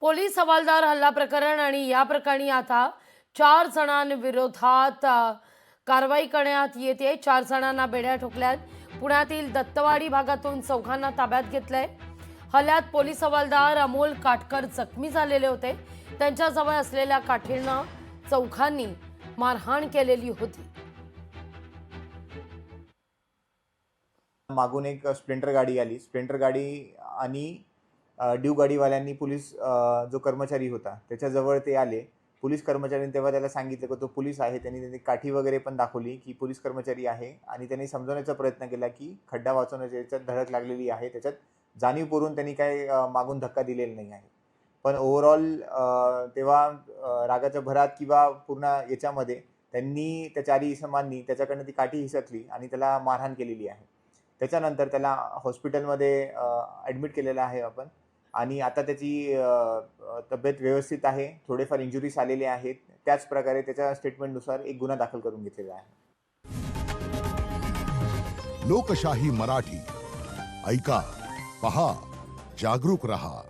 Police हवालदार हल्ला प्रकरण आणि या प्रकरणी आता 4 जणांविरोधात कारवाई करण्यात येते। 4 जणांना बेड्या ठोकल्यात। पुण्यातील दत्तवाडी भागातून चौघांना ताब्यात घेतलंय। हल्ल्यात पोलीस हवालदार अमोल काटकर जखमी झालेले होते। त्यांच्याजवळ असलेल्या काठीनं चौघांनी मारहाण केलेली होती। मागून एक स्प्लेंडर गाडी आली। स्प्लेंडर गाडी आणि ड्यू गाडीवाल्यांनी पोलीस जो कर्मचारी होता त्याच्याजवळ ते आले। पोलीस कर्मचाऱ्यांनी तेव्हा त्याला सांगितलं की तो पोलीस आहे। त्यांनी काठी वगैरे पण दाखवली की पोलीस कर्मचारी आहे आणि त्यांनी समजवण्याचा प्रयत्न केला की खड्डा वाचवण्याची याच्यात धडक लागलेली आहे, त्याच्यात जाणीवपूर्वक त्यांनी काही मागून धक्का दिलेला नाही आहे। पण ओव्हरऑल तेव्हा रागाच्या भरात किंवा पूर्ण याच्यामध्ये त्यांनी त्या चारी इसमांनी त्याच्याकडनं ती काठी हिसकली आणि त्याला मारहाण केलेली आहे। त्याच्यानंतर त्याला हॉस्पिटलमध्ये ॲडमिट केलेलं आहे आपण आणि आता त्याची तब्येत व्यवस्थित आहे। थोडेफार इंजुरीज आलेले आहेत। त्याच प्रकारे त्याच्या स्टेटमेंटनुसार एक गुन्हा दाखल करून घेतलेला आहे। लोकशाही मराठी ऐका, पहा, जागरूक रहा।